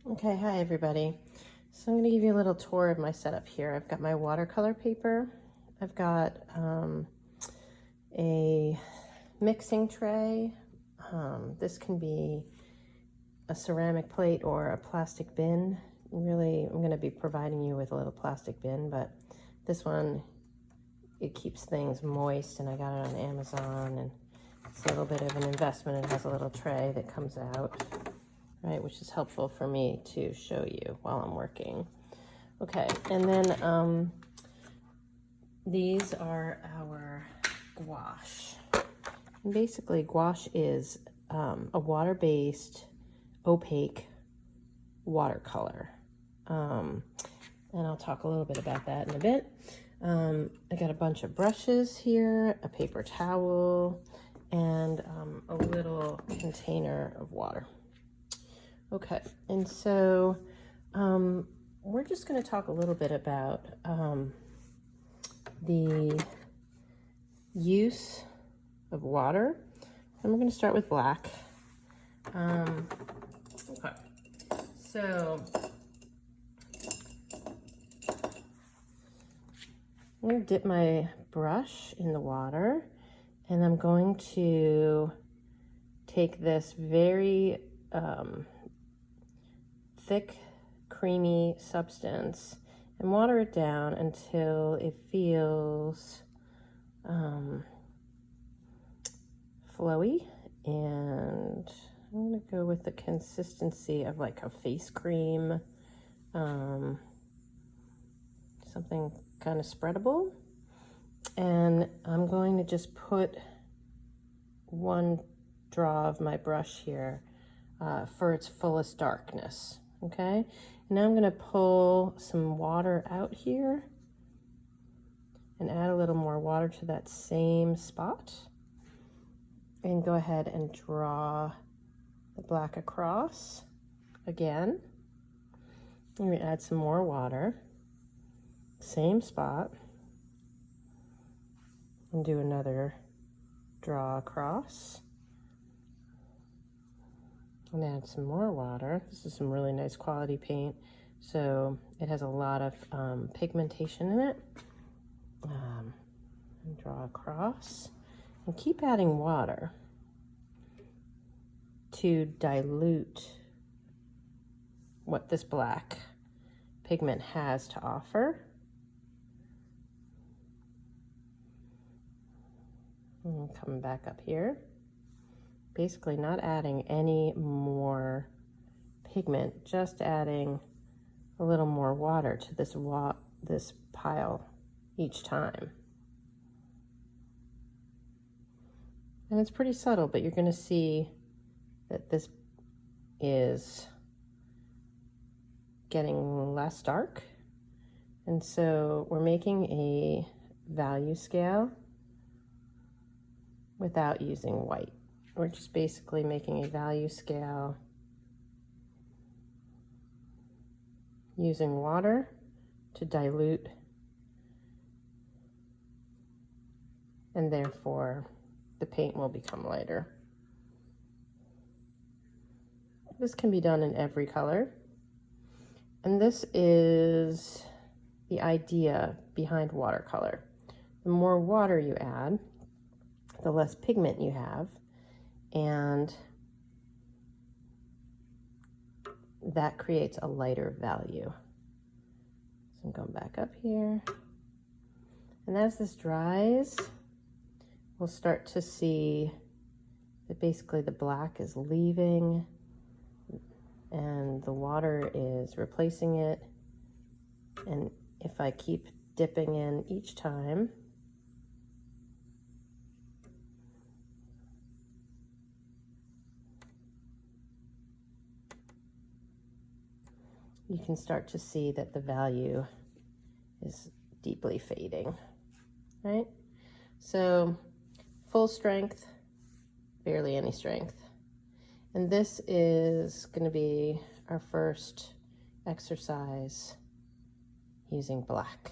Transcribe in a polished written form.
Okay, hi everybody. So I'm going to give you a little tour of my setup here. I've got my watercolor paper. I've got a mixing tray. This can be a ceramic plate or a plastic bin. Really, I'm going to be providing you with a little plastic bin, but this one, it keeps things moist, and I got it on Amazon, and it's a little bit of an investment. It has a little tray that comes out, right, which is helpful for me to show you while I'm working. Okay, and then these are our gouache. And basically, gouache is a water-based, opaque watercolor. And I'll talk a little bit about that in a bit. I got a bunch of brushes here, a paper towel, and a little container of water. Okay, and so we're just going to talk a little bit about the use of water, and we're going to start with black. Okay, so I'm going to dip my brush in the water, and I'm going to take this very thick, creamy substance and water it down until it feels flowy. And I'm going to go with the consistency of like a face cream, something kind of spreadable. And I'm going to just put one draw of my brush here for its fullest darkness. Okay, now I'm going to pull some water out here and add a little more water to that same spot, and go ahead and draw the black across again. I'm going to add some more water, same spot, and do another draw across, and add some more water. This is some really nice quality paint, so it has a lot of pigmentation in it. And draw across, and keep adding water to dilute what this black pigment has to offer. And coming back up here, basically not adding any more pigment, just adding a little more water to this pile each time. And it's pretty subtle, but you're going to see that this is getting less dark. And so we're making a value scale without using white. We're just basically making a value scale using water to dilute, and therefore the paint will become lighter. This can be done in every color, and this is the idea behind watercolor. The more water you add, the less pigment you have, and that creates a lighter value. So I'm going back up here, and as this dries, we'll start to see that basically the black is leaving and the water is replacing it. And if I keep dipping in each time, you can start to see that the value is deeply fading, right? So full strength, barely any strength. And this is going to be our first exercise using black.